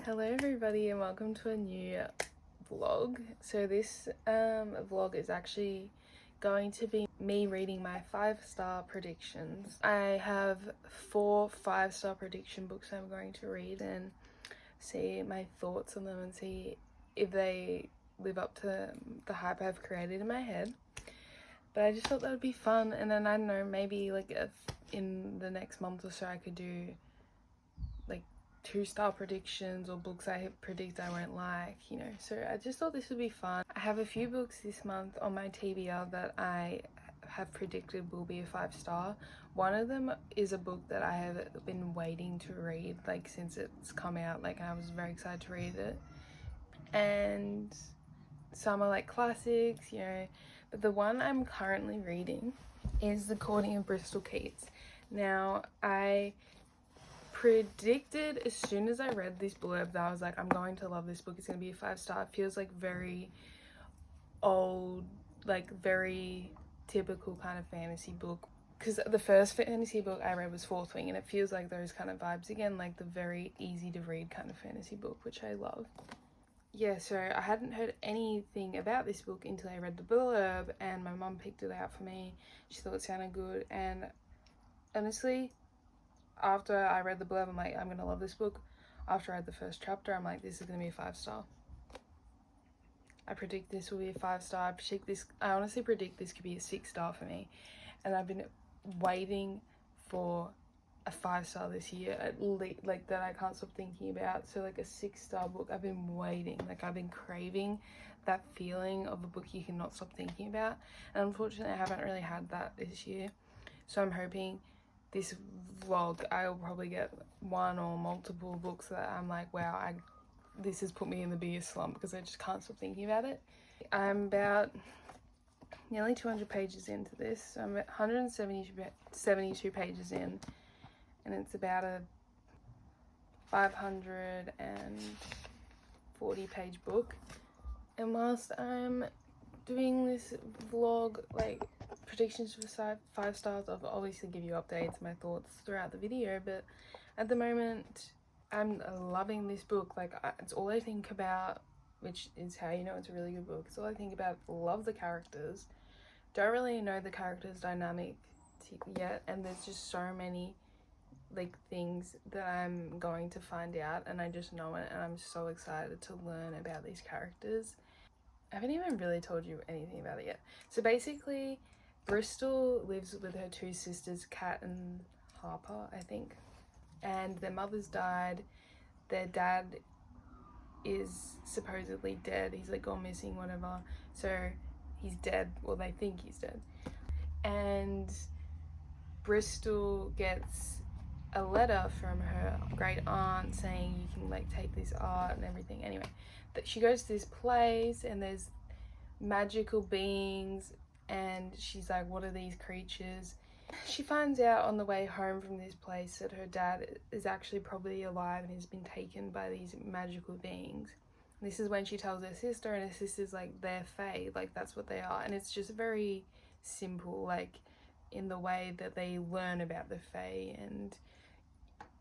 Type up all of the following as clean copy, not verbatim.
Hello everybody and welcome to a new vlog. So this vlog is actually going to be me reading my 5-star predictions. I have 4 5-star prediction books I'm going to read and see my thoughts on them and see if they live up to the hype I've created in my head. But I just thought that would be fun, and then I don't know, maybe like if in the next month or so I could do like 2-star predictions or books I predict I won't like, you know. So I just thought this would be fun. I have a few books this month on my TBR that I have predicted will be a 5-star. One of them is a book that I have been waiting to read like since it's come out, like I was very excited to read it. And some are like classics, you know, but the one I'm currently reading is The Courting of Bristol Keats. Now, I predicted as soon as I read this blurb that I was like, I'm going to love this book, it's going to be a 5-star. It feels like very old, like very typical kind of fantasy book, because the first fantasy book I read was Fourth Wing, and it feels like those kind of vibes again, like the very easy to read kind of fantasy book, which I love. Yeah, so I hadn't heard anything about this book until I read the blurb, and my mum picked it out for me. She thought it sounded good, and honestly, after I read the blurb, I'm like, I'm gonna love this book. After I read the first chapter, I'm like, this is gonna be a 5-star. I predict this will be a 5-star. I honestly predict this could be a 6-star for me, and I've been waiting for a 5-star this year at least, like that I can't stop thinking about. So like a 6-star book, I've been waiting, like I've been craving that feeling of a book you cannot stop thinking about, and unfortunately I haven't really had that this year. So I'm hoping this vlog I'll probably get one or multiple books that I'm like, wow, this has put me in the biggest slump because I just can't stop thinking about it. I'm about nearly 200 pages into this, so I'm at 172 pages in, and it's about a 540 page book. And whilst I'm doing this vlog, like predictions for 5 stars, I'll obviously give you updates, my thoughts throughout the video, but at the moment I'm loving this book. Like it's all I think about, which is how you know it's a really good book. It's all I think about. Love the characters, don't really know the characters dynamic yet, and there's just so many like things that I'm going to find out, and I just know it, and I'm so excited to learn about these characters. I haven't even really told you anything about it yet. So basically, Bristol lives with her 2 sisters, Kat and Harper, I think, and their mothers died. Their dad is supposedly dead. He's like gone missing, whatever. So he's dead. Well, they think he's dead. And Bristol gets a letter from her great aunt saying you can like take this art and everything. Anyway, that she goes to this place and there's magical beings, and she's like, what are these creatures? She finds out on the way home from this place that her dad is actually probably alive and has been taken by these magical beings. And this is when she tells her sister, and her sister's like, they're fae, like that's what they are. And it's just very simple, like in the way that they learn about the fae, and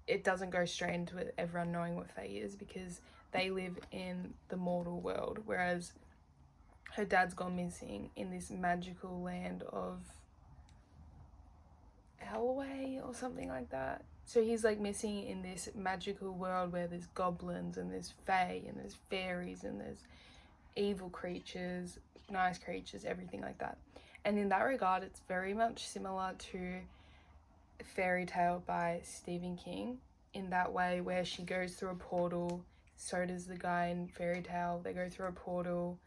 it doesn't go straight into it, everyone knowing what fae is, because they live in the mortal world, whereas her dad's gone missing in this magical land of Elway or something like that. So he's like missing in this magical world where there's goblins and there's fae and there's fairies and there's evil creatures, nice creatures, everything like that. And in that regard, it's very much similar to Fairy Tale by Stephen King, in that way where she goes through a portal. So does the guy in Fairy Tale. They go through a portal.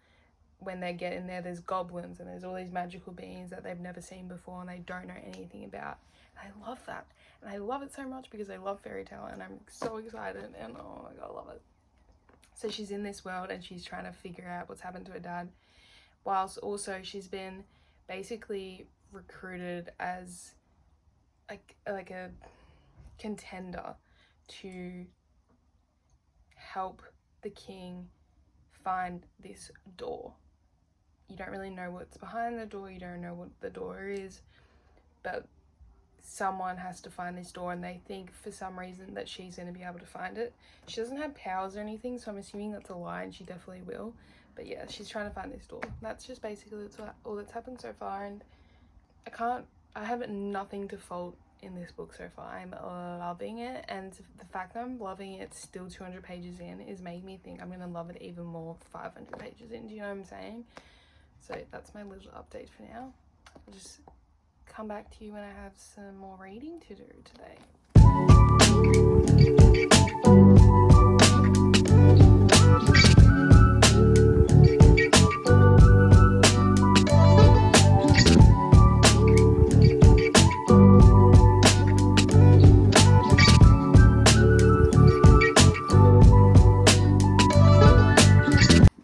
When they get in there, there's goblins and there's all these magical beings that they've never seen before and they don't know anything about. And I love that. And I love it so much because I love Fairy Tale and I'm so excited, and oh my god, I love it. So she's in this world and she's trying to figure out what's happened to her dad, whilst also she's been basically recruited as like a contender to help the king find this door. You don't really know what's behind the door, you don't know what the door is, but someone has to find this door, and they think for some reason that she's going to be able to find it. She doesn't have powers or anything, so I'm assuming that's a lie, and she definitely will. But yeah, she's trying to find this door. That's just basically all that's happened so far, and I have nothing to fault in this book so far. I'm loving it, and the fact that I'm loving it still 200 pages in is making me think I'm going to love it even more 500 pages in. Do you know what I'm saying? So that's my little update for now. I'll just come back to you when I have some more reading to do today.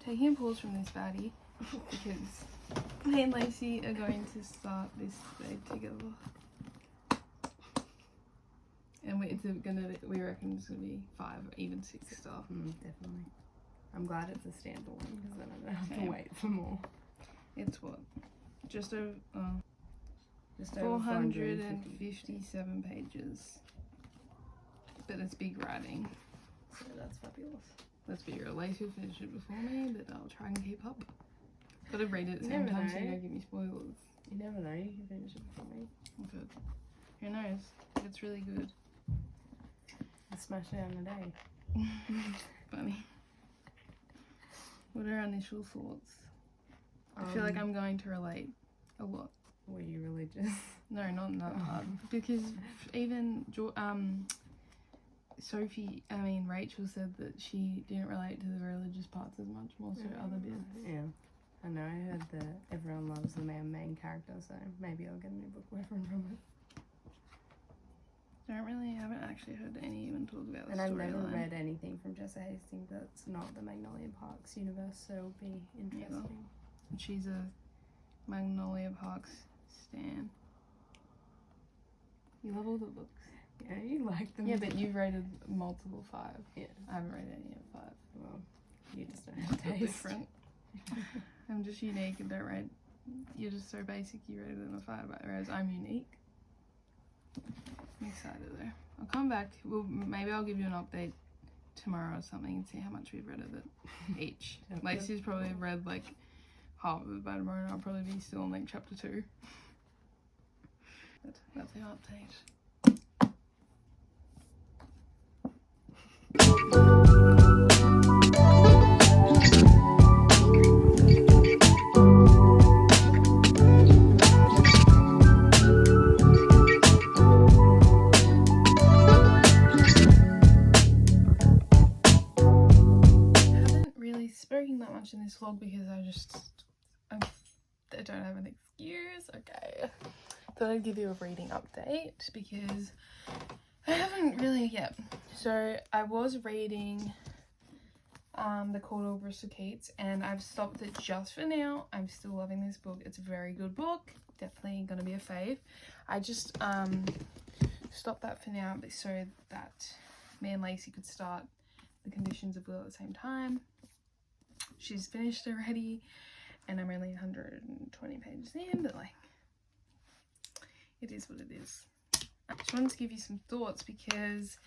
Taking a pause from this baddie because me and Lacey are going to start this day together. And we reckon it's gonna be 5 or even 6 star. Definitely. I'm glad it's a standalone because then I don't have to wait for more. It's what? Just over, Just over 457 pages. But it's big writing. So that's fabulous. Let's be real, Lacey will finish it before me, but I'll try and keep up. Gotta read it at the You same never time so you know. don't give me spoilers. You never know, you can finish it before me. Good. Who knows? It's really good. I'll smash it out in a day. Funny. What are our initial thoughts? I feel like I'm going to relate a lot. Were you religious? No, not that hard. Because even Rachel said that she didn't relate to the religious parts as much, more so other bits. Yeah. I know, I heard that everyone loves the main character, so maybe I'll get a new book boyfriend from it. I haven't actually heard any even talk about the And I've never storyline. read anything from Jessa Hastings that's not the Magnolia Parks universe, so it'll be interesting. And she's a Magnolia Parks stan. You love all the books. Yeah, you like them. Yeah, but you've rated multiple 5. Yeah. I haven't rated any of 5. Well, you just don't have You're taste. different. I'm just unique and don't rate. You're just so basic you rated them a 5, whereas I'm unique. I'm excited though. I'll come back. Well, maybe I'll give you an update tomorrow or something and see how much we've read of it each. Okay. Lacey's probably read like half of it by tomorrow, and I'll probably be still on like chapter 2. But that's our update. Spoken that much in this vlog because I don't have an excuse. Okay, thought I'd give you a reading update because I haven't really yet. So I was reading The Call to Bristol Keats, and I've stopped it just for now. I'm still loving this book. It's a very good book, definitely gonna be a fave. I just stopped that for now so that me and Lacey could start The Conditions of Will at the same time. She's finished already, and I'm only 120 pages in, but like, it is what it is. I just wanted to give you some thoughts because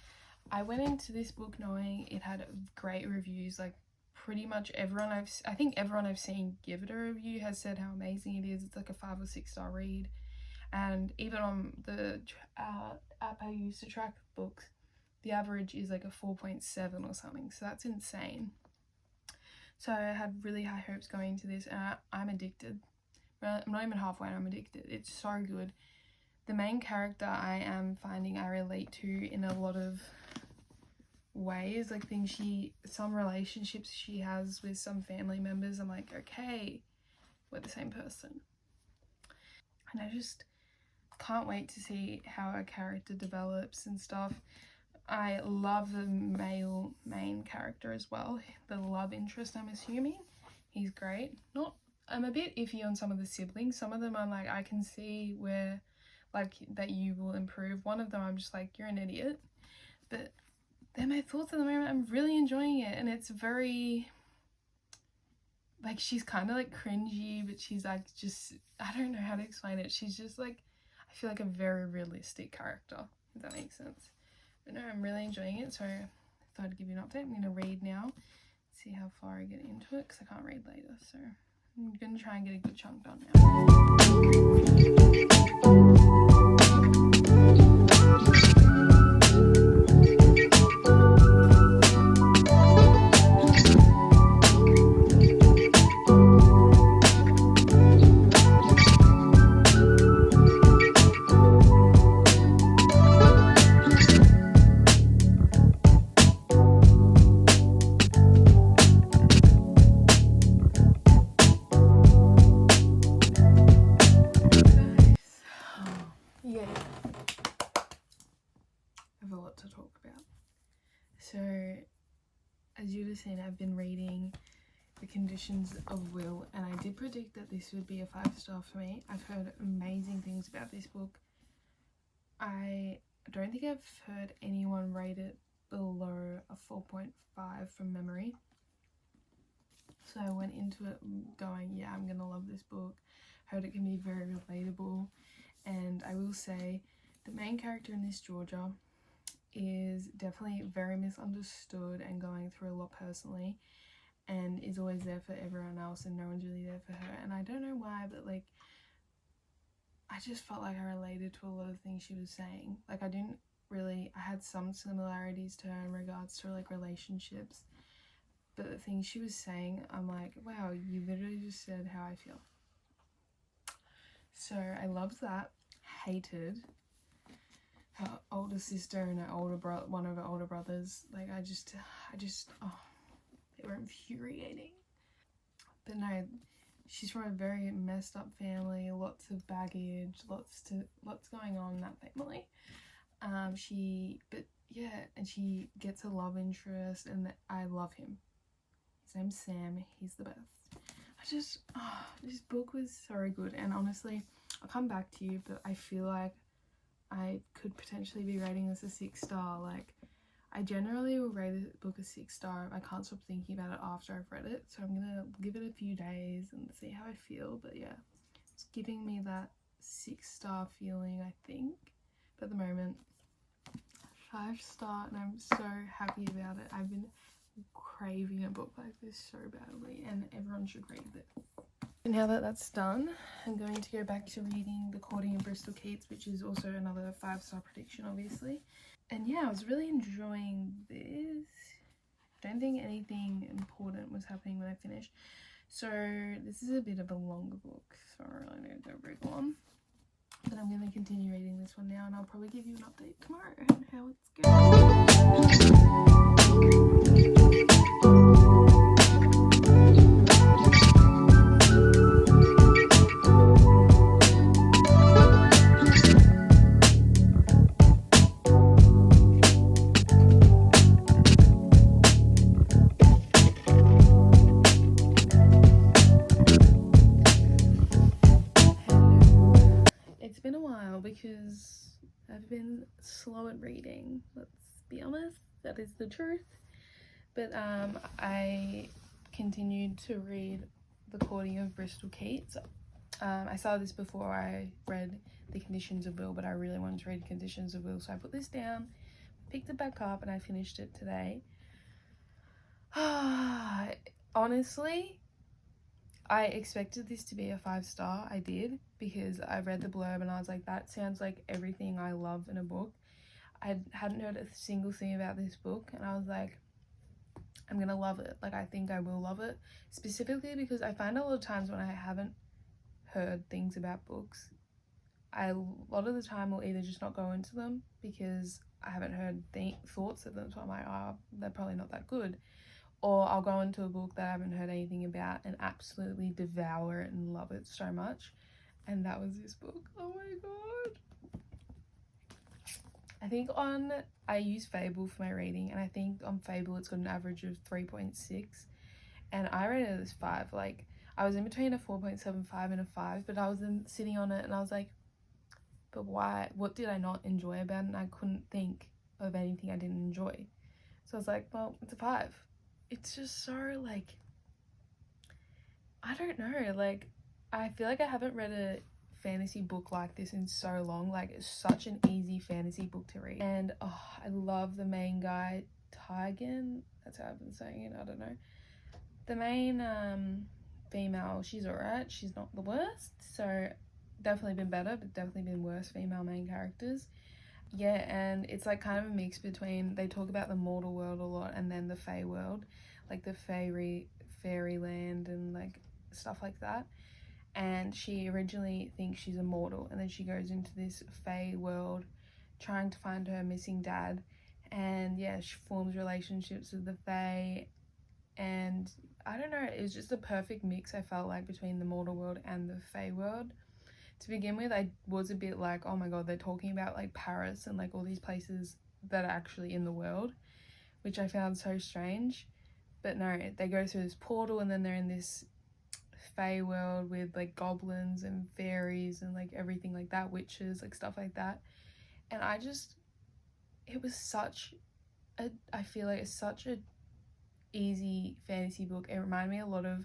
I went into this book knowing it had great reviews. Like pretty much everyone I think everyone I've seen give it a review has said how amazing it is. It's like a 5 or 6 star read, and even on the app I use to track books, the average is like a 4.7 or something, so that's insane. So I had really high hopes going into this, and I'm addicted. I'm not even halfway, I'm addicted. It's so good. The main character I am finding I relate to in a lot of ways, like some relationships she has with some family members, I'm like, okay, we're the same person. And I just can't wait to see how a character develops and stuff. I love the male main character as well, the love interest, I'm assuming. He's great. I'm a bit iffy on some of the siblings. Some of them I'm like, I can see where, like, that you will improve. One of them I'm just like, you're an idiot. But they're my thoughts at the moment. I'm really enjoying it, and it's very, like, she's kind of like cringy, but she's like, just, I don't know how to explain it. She's just like, I feel like a very realistic character, if that makes sense. But no, I'm really enjoying it, so I thought I'd give you an update. I'm going to read now, see how far I get into it, because I can't read later, so I'm going to try and get a good chunk done yeah, I have a lot to talk about. So, as you've seen, I've been reading The Conditions of Will, and I did predict that this would be a 5-star for me. I've heard amazing things about this book. I don't think I've heard anyone rate it below a 4.5 from memory. So I went into it going, yeah, I'm gonna love this book. Heard it can be very relatable, and I will say the main character in this, Georgia, is definitely very misunderstood and going through a lot personally, and is always there for everyone else and no one's really there for her. And I don't know why, but like I just felt like I related to a lot of things she was saying. Like I had some similarities to her in regards to like relationships, but the things she was saying, I'm like, wow, you literally just said how I feel. So I loved that. Hated her older sister and her older brother, one of her older brothers. Like I just, oh, they were infuriating. But no, she's from a very messed up family, lots of baggage, lots going on in that family. And she gets a love interest, and I love him. His name's Sam. He's the best. This book was so good, and honestly, I'll come back to you, but I feel like I could potentially be rating this a 6-star. Like, I generally will rate a book a 6-star if I can't stop thinking about it after I've read it. So I'm gonna give it a few days and see how I feel. But yeah, it's giving me that 6-star feeling, I think. But at the moment, 5-star, and I'm so happy about it. I've been craving a book like this so badly, and everyone should read this. Now that that's done, I'm going to go back to reading The Courting of Bristol Keats, which is also another 5-star prediction, obviously. And yeah, I was really enjoying this. Don't think anything important was happening when I finished. So this is a bit of a longer book, so I really need to go read one. But I'm going to continue reading this one now, and I'll probably give you an update tomorrow on how it's going. It's been a while because I've been slow at reading, let's be honest, that is the truth. But I continued to read The Courting of Bristol Keats. I started this before I read The Conditions of Will, but I really wanted to read Conditions of Will, so I put this down, picked it back up, and I finished it today. Honestly, I expected this to be a 5-star. I did, because I read the blurb and I was like, that sounds like everything I love in a book. I hadn't heard a single thing about this book, and I was like, I'm gonna love it. Like, I think I will love it, specifically because I find a lot of times when I haven't heard things about books, a lot of the time will either just not go into them because I haven't heard thoughts at them, so I'm like, oh, they're probably not that good. Or I'll go into a book that I haven't heard anything about and absolutely devour it and love it so much. And that was this book. Oh my god. I think I use Fable for my reading, and I think on Fable it's got an average of 3.6. And I rated it as 5. Like, I was in between a 4.75 and a 5, but I was sitting on it and I was like, but why? What did I not enjoy about it? And I couldn't think of anything I didn't enjoy. So I was like, well, it's a 5. It's just so, like, I don't know, like, I feel like I haven't read a fantasy book like this in so long. Like, it's such an easy fantasy book to read. And I love the main guy, Tygan. That's how I've been saying it. I don't know. The main female, she's alright. She's not the worst. So definitely been better, but definitely been worse female main characters. Yeah, and it's like kind of a mix between, they talk about the mortal world a lot and then the fae world, like the fairyland and like stuff like that. And she originally thinks she's immortal, and then she goes into this fae world trying to find her missing dad. And yeah, she forms relationships with the fae, and I don't know, it was just a perfect mix, I felt like, between the mortal world and the fae world. To begin with, I was a bit like, oh my god, they're talking about like Paris and like all these places that are actually in the world, which I found so strange. But no, they go through this portal and then they're in this fae world with like goblins and fairies and like everything like that, witches, like stuff like that. And it was such a, I feel like it's such a easy fantasy book. It reminded me a lot of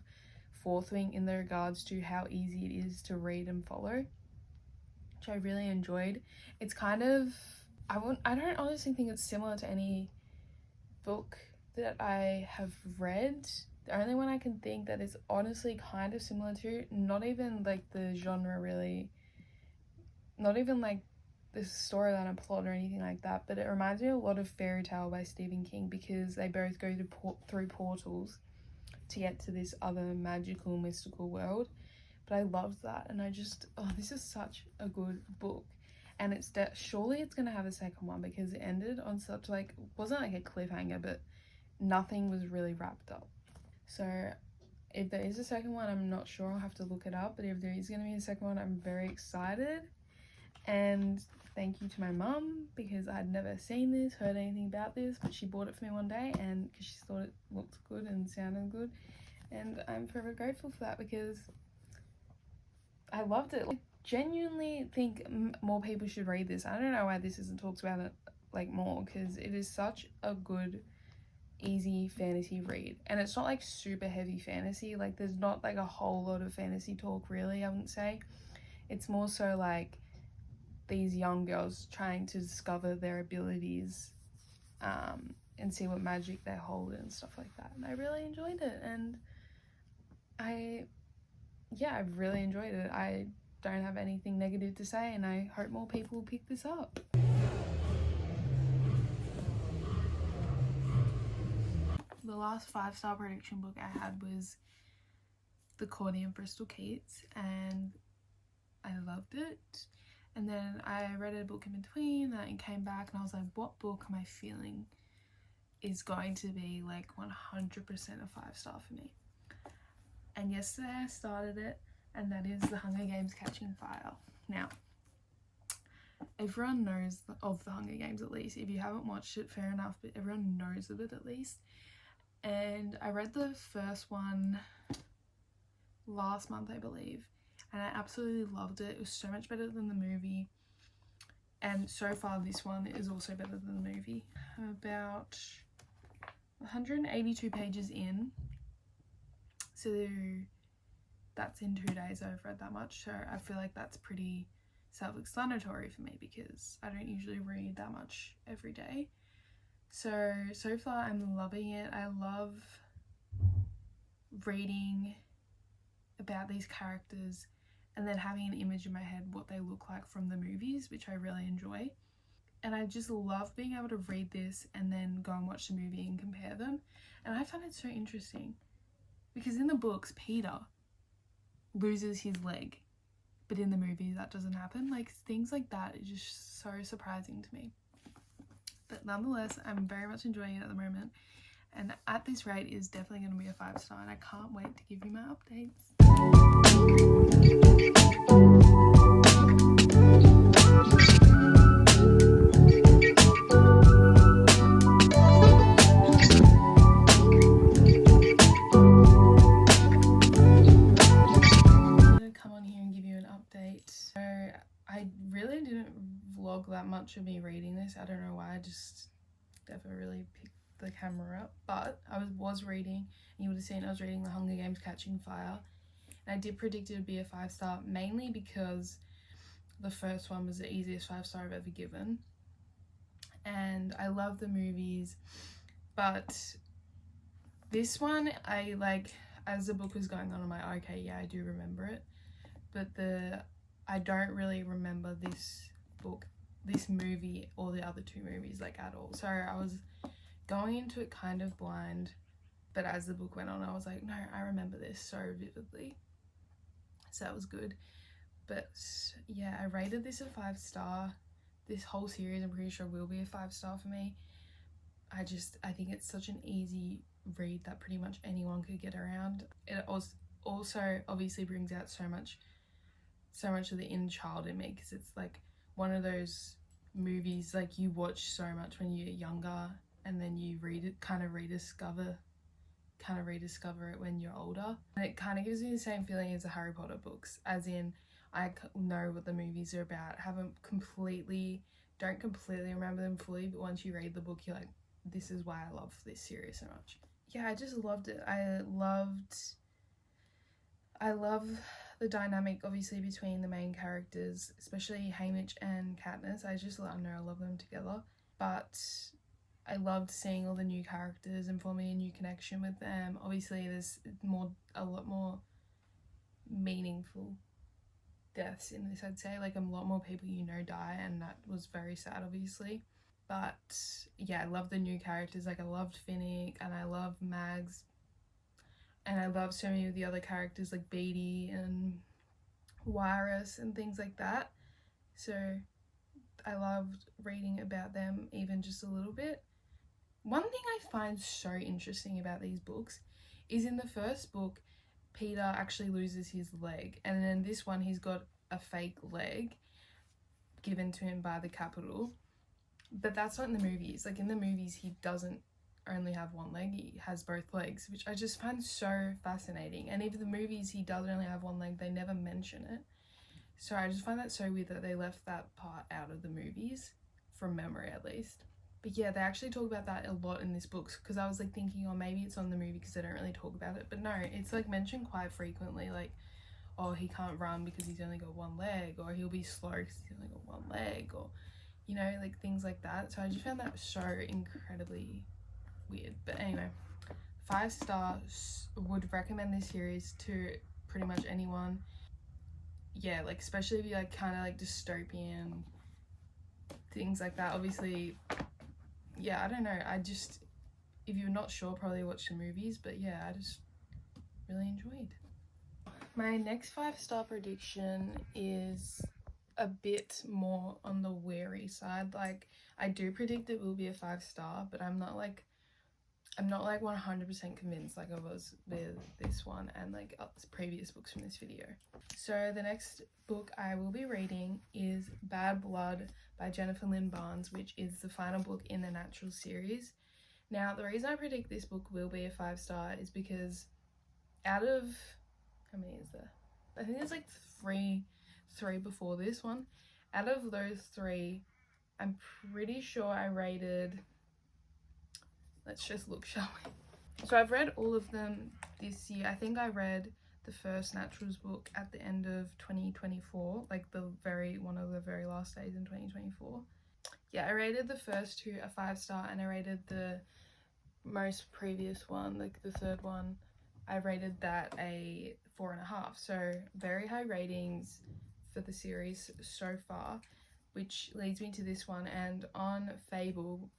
Fourth Wing in the regards to how easy it is to read and follow, which I really enjoyed. It's kind of, I don't honestly think it's similar to any book that I have read. The only one I can think that is honestly kind of similar to, not even like the genre really, not even like the storyline and plot or anything like that, but it reminds me a lot of Fairy Tale by Stephen King, because they both go through portals to get to this other magical, mystical world. But I loved that, and I just, this is such a good book. And it's surely it's gonna have a second one, because it ended on such like, wasn't like a cliffhanger, but nothing was really wrapped up. So if there is a second one, I'm not sure, I'll have to look it up, but if there is gonna be a second one, I'm very excited. And thank you to my mum, because I'd never seen this, heard anything about this, but she bought it for me one day, and because she thought it looked good and sounded good, and I'm forever grateful for that, because I loved it. I genuinely think more people should read this. I don't know why this isn't talked about it like more, because it is such a good, easy fantasy read. And it's not like super heavy fantasy, like there's not like a whole lot of fantasy talk really, I wouldn't say. It's more so like these young girls trying to discover their abilities and see what magic they hold and stuff like that. And I really enjoyed it, and I really enjoyed it. I don't have anything negative to say, and I hope more people will pick this up. The last 5-star prediction book I had was The Courtney of Bristol Keats, and I loved it. And then I read a book in between and came back, and I was like, what book am I feeling is going to be like 100% a 5-star for me? And yesterday I started it, and that is The Hunger Games: Catching Fire. Now, everyone knows of The Hunger Games, at least. If you haven't watched it, fair enough, but everyone knows of it at least. And I read the first one last month, I believe, and I absolutely loved it. It was so much better than the movie, and so far this one is also better than the movie. I'm about 182 pages in, so that's in 2 days. I've read that much, so I feel like that's pretty self-explanatory for me, because I don't usually read that much every day. So far I'm loving it. I love reading about these characters and then having an image in my head what they look like from the movies, which I really enjoy. And I just love being able to read this and then go and watch the movie and compare them. And I find it so interesting, because in the books Peter loses his leg, but in the movie that doesn't happen. Like, things like that is just so surprising to me. But nonetheless, I'm very much enjoying it at the moment, and at this rate is definitely going to be a 5-star, and I can't wait to give you my updates. I'm going to come on here and give you an update. So I really didn't vlog that much of me reading this. I don't know why, I just never really picked the camera up, but I was reading, and you would have seen I was reading The Hunger Games: Catching Fire, And I did predict it would be a 5-star, mainly because the first one was the easiest 5-star I've ever given. And I love the movies, but this one, I like, as the book was going on, I'm like, okay, yeah, I do remember it. But I don't really remember this book, this movie, or the other 2 movies, like, at all. So I was going into it kind of blind, but as the book went on, I was like, no, I remember this so vividly. So that was good. But yeah, I rated this a 5-star. This whole series, I'm pretty sure, will be a 5-star for me. I think it's such an easy read that pretty much anyone could get around. It also obviously brings out so much of the inner child in me, because it's like one of those movies like you watch so much when you're younger, and then you read it, kind of rediscover it when you're older. And it kind of gives me the same feeling as the Harry Potter books, as in I know what the movies are about, don't completely remember them fully, but once you read the book, you're like, this is why I love this series so much. Yeah, I just loved it. I love the dynamic, obviously, between the main characters, especially Haymitch and Katniss. I love them together. But I loved seeing all the new characters and forming a new connection with them. Obviously, there's a lot more meaningful deaths in this, I'd say. Like, a lot more people die, and that was very sad, obviously. But yeah, I love the new characters. Like, I loved Finnick, and I love Mags, and I love so many of the other characters like Beatty and Wirus and things like that. So I loved reading about them even just a little bit. One thing I find so interesting about these books is in the first book, Peter actually loses his leg, and then this one he's got a fake leg given to him by the Capitol. But that's not in the movies. Like, in the movies, he doesn't only have one leg, he has both legs, which I just find so fascinating. And even the movies, he does only have one leg, they never mention it. So I just find that so weird that they left that part out of the movies, from memory at least. But yeah, they actually talk about that a lot in this book, because I was like thinking, oh, maybe it's on the movie because they don't really talk about it. But no, it's like mentioned quite frequently, like, oh, he can't run because he's only got one leg, or he'll be slow because he's only got one leg, or, you know, like things like that. So I just found that so incredibly weird. But anyway, 5 stars. Would recommend this series to pretty much anyone. Yeah, like, especially if you like kind of like dystopian things like that. Obviously, yeah, I don't know, if you're not sure, probably watch the movies. But yeah, I just really enjoyed. My next 5-star prediction is a bit more on the wary side. Like, I do predict it will be a 5-star, but I'm not like 100% convinced like I was with this one and like previous books from this video. So the next book I will be reading is Bad Blood by Jennifer Lynn Barnes, which is the final book in the Natural series. Now, the reason I predict this book will be a 5-star is because out of, how many is there? I think there's like three before this one. Out of those 3, I'm pretty sure I rated, let's just look, shall we? So I've read all of them this year. I think I read the first Naturals book at the end of 2024, like one of the very last days in 2024. Yeah, I rated the first 2 a 5-star, and I rated the most previous one, like the third one, I rated that a 4.5. So very high ratings for the series so far, which leads me to this one. And on Fable,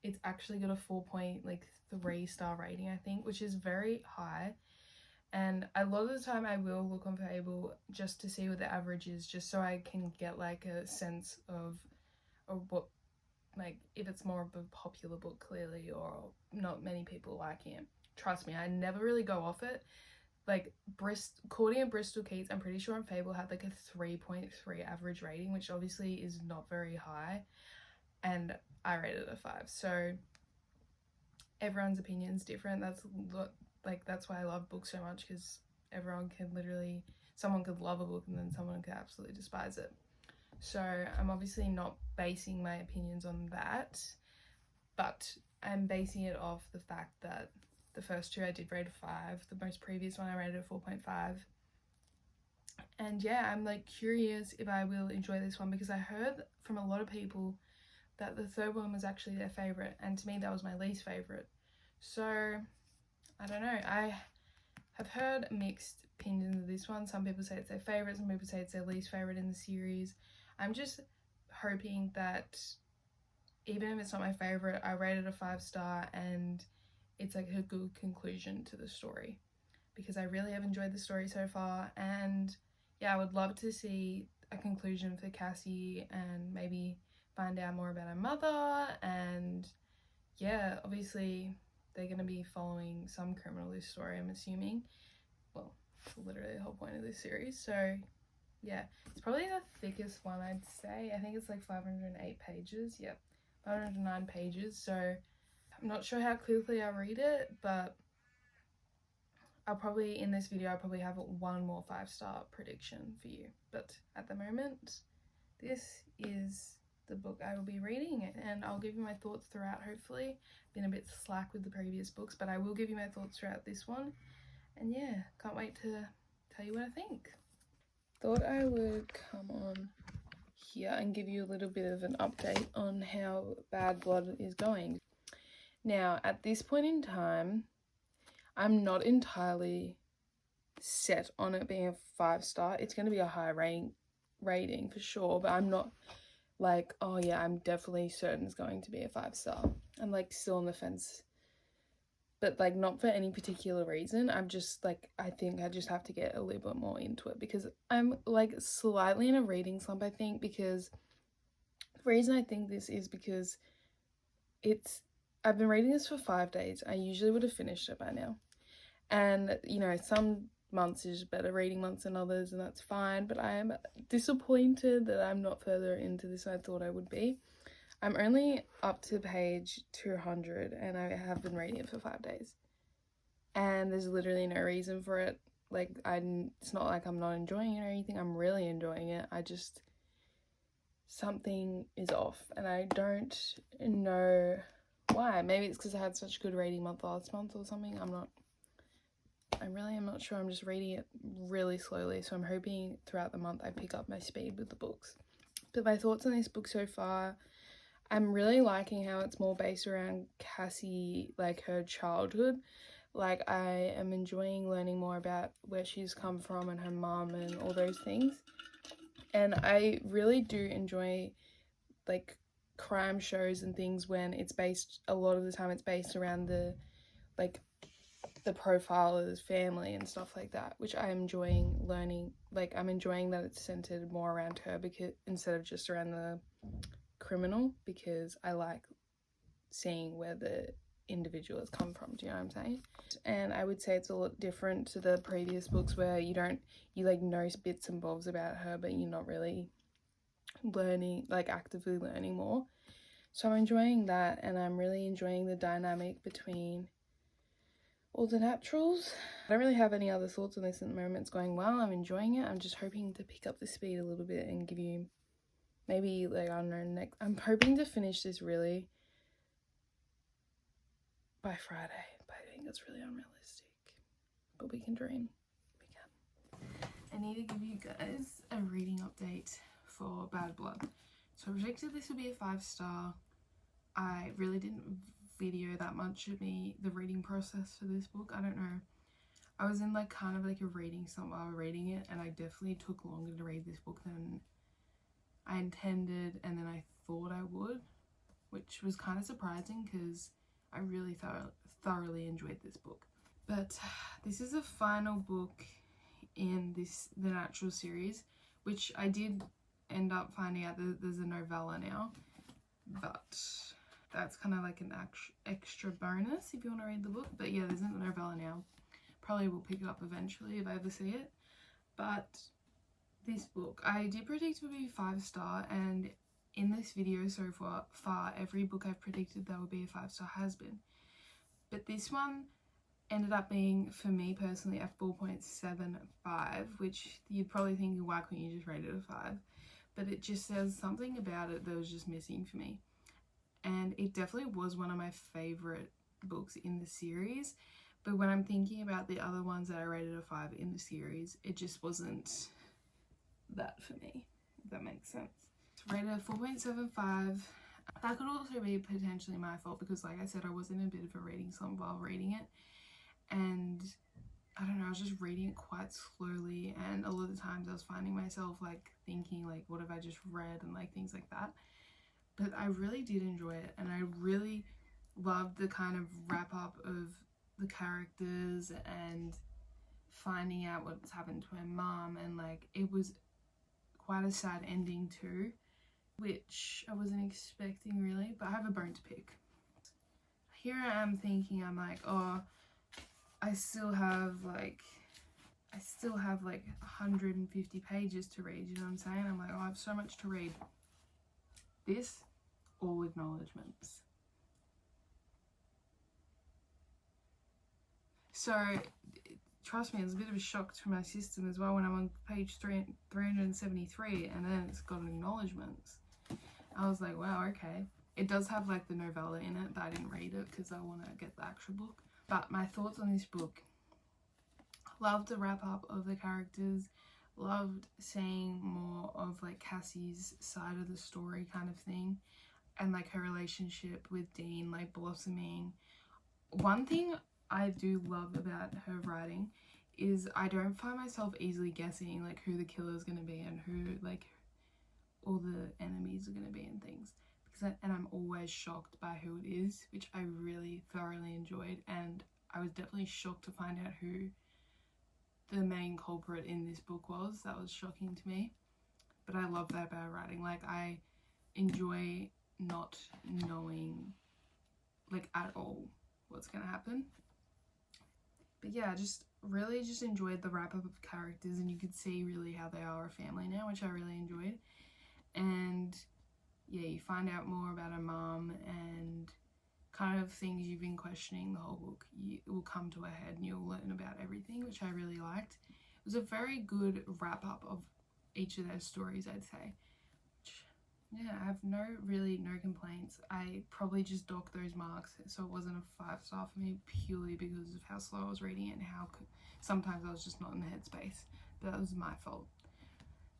it's actually got a 4.3-star rating, I think, which is very high. And a lot of the time I will look on Fable just to see what the average is, just so I can get like a sense of what, like, if it's more of a popular book, clearly, or not many people liking it. Trust me, I never really go off it. Like, Cordy and Bristol Keats, I'm pretty sure on Fable had like a 3.3 average rating, which obviously is not very high, and I rated it a 5. So everyone's opinion's different. That's why I love books so much, because someone could love a book and then someone could absolutely despise it. So I'm obviously not basing my opinions on that, but I'm basing it off the fact that the the first two I did rate a 5. The most previous one I rated a 4.5. And yeah, I'm like curious if I will enjoy this one, because I heard from a lot of people that the third one was actually their favourite, and to me that was my least favourite. So I don't know, I have heard mixed opinions of this one. Some people say it's their favourite, some people say it's their least favourite in the series. I'm just hoping that even if it's not my favourite, I rated a 5-star and it's like a good conclusion to the story, because I really have enjoyed the story so far. And yeah, I would love to see a conclusion for Cassie and maybe find out more about her mother. And yeah, obviously they're going to be following some criminal this story, I'm assuming. Well, it's literally the whole point of this series. So yeah, it's probably the thickest one, I'd say. I think it's like 508 pages. Yep, 509 pages. So I'm not sure how quickly I'll read it, but I'll probably, in this video, I'll probably have one more 5-star prediction for you. But at the moment, this is the book I will be reading, and I'll give you my thoughts throughout. Hopefully been a bit slack with the previous books, but I will give you my thoughts throughout this one. And yeah, can't wait to tell you what I think. Thought I would come on here and give you a little bit of an update on how Bad Blood is going. Now, at this point in time, I'm not entirely set on it being a 5-star. It's going to be a high rating for sure, but I'm not like, oh yeah, I'm definitely certain it's going to be a 5-star. I'm like still on the fence, but like not for any particular reason. I'm just like, I think I just have to get a little bit more into it, because I'm like slightly in a reading slump, I think, because the reason I think this is because I've been reading this for 5 days. I usually would have finished it by now. And, you know, some months is better reading months than others, and that's fine. But I am disappointed that I'm not further into this than I thought I would be. I'm only up to page 200, and I have been reading it for 5 days. And there's literally no reason for it. Like, it's not like I'm not enjoying it or anything. I'm really enjoying it. Something is off, and I don't know why. Maybe it's because I had such a good reading month last month or something. I really am not sure. I'm just reading it really slowly, so I'm hoping throughout the month I pick up my speed with the books. But my thoughts on this book so far, I'm really liking how it's more based around Cassie, like her childhood. Like, I am enjoying learning more about where she's come from and her mum and all those things. And I really do enjoy like crime shows and things when it's based, a lot of the time it's based around the profiler's family and stuff like that, which I'm enjoying learning. Like, I'm enjoying that it's centered more around her, because instead of just around the criminal, because I like seeing where the individual has come from. Do you know what I'm saying? And I would say it's a lot different to the previous books, where you like know bits and bobs about her, but you're not really learning, like actively learning more. So I'm enjoying that, and I'm really enjoying the dynamic between all the naturals. I don't really have any other thoughts on this at the moment. It's going well. I'm enjoying it. I'm just hoping to pick up the speed a little bit and give you maybe, like, I don't know, I'm hoping to finish this really by Friday, but I think that's really unrealistic. But we can dream. We can. I need to give you guys a reading update for Bad Blood. So I predicted this would be a 5-star. I really didn't video that much of the reading process for this book. I don't know. I was in like kind of like a reading slump while reading it, and I definitely took longer to read this book than I intended and then I thought I would, which was kind of surprising because I really thoroughly enjoyed this book. But this is the final book in the Natural series, which I did end up finding out that there's a novella now, but that's kind of like an extra bonus if you want to read the book. But yeah, there's a novella now. Probably will pick it up eventually if I ever see it. But this book, I did predict it would be 5-star, and in this video so far, every book I've predicted that would be a 5-star has been. But this one ended up being, for me personally, a 4.75, which you'd probably think, why couldn't you just rate it a 5? But it just says something about it that was just missing for me. And it definitely was one of my favourite books in the series, But when I'm thinking about the other ones that I rated a 5 in the series, it just wasn't that for me, if that makes sense. So rated a 4.75. That could also be potentially my fault because, like I said, I was in a bit of a reading slump while reading it. And I don't know, I was just reading it quite slowly, and a lot of the times I was finding myself like thinking like, what have I just read, and like things like that. But I really did enjoy it, and I really loved the kind of wrap up of the characters and finding out what's happened to her mum, and like it was quite a sad ending too, which I wasn't expecting really, but I have a bone to pick. Here I am thinking, I'm like, oh, I still have like 150 pages to read, you know what I'm saying? I'm like, oh, I have so much to read. This, all acknowledgements. So, trust me, it was a bit of a shock to my system as well when I'm on page 373 and then it's got acknowledgements. I was like, wow, okay. It does have like the novella in it, but I didn't read it because I want to get the actual book. But my thoughts on this book: loved the wrap up of the characters, loved seeing more of like Cassie's side of the story kind of thing, and like her relationship with Dean like blossoming. One thing I do love about her writing is I don't find myself easily guessing like who the killer is going to be and who like all the enemies are going to be and things, because and I'm always shocked by who it is, which I really thoroughly enjoyed, and I was definitely shocked to find out who the main culprit in this book was. That was shocking to me, but I love that about writing. Like I enjoy not knowing like at all what's gonna happen. But yeah, just really just enjoyed the wrap up of characters, and you could see really how they are a family now, which I really enjoyed. And yeah, you find out more about her mum and kind of things you've been questioning the whole book. It will come to a head and you'll learn about everything, which I really liked. It was a very good wrap up of each of their stories, I'd say. Yeah, I have no complaints. I probably just docked those marks, so it wasn't a 5-star for me purely because of how slow I was reading it and how sometimes I was just not in the headspace. But that was my fault.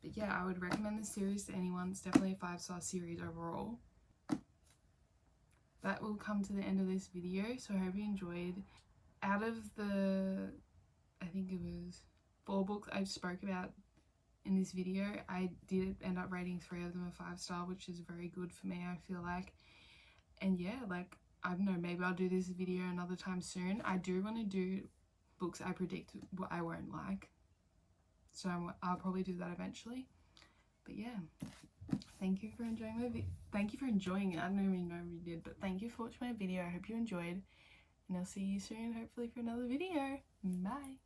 But yeah, I would recommend this series to anyone. It's definitely a 5-star series overall. That will come to the end of this video, so I hope you enjoyed. Out of the, I think it was 4 books I spoke about in this video, I did end up rating 3 of them a 5-star, which is very good for me, I feel like. And yeah, like, I don't know, maybe I'll do this video another time soon. I do want to do books I predict what I won't like, so I'll probably do that eventually. But yeah, thank you for enjoying my video. Thank you for enjoying it. I don't even know if you did, but thank you for watching my video. I hope you enjoyed, and I'll see you soon, hopefully, for another video. Bye.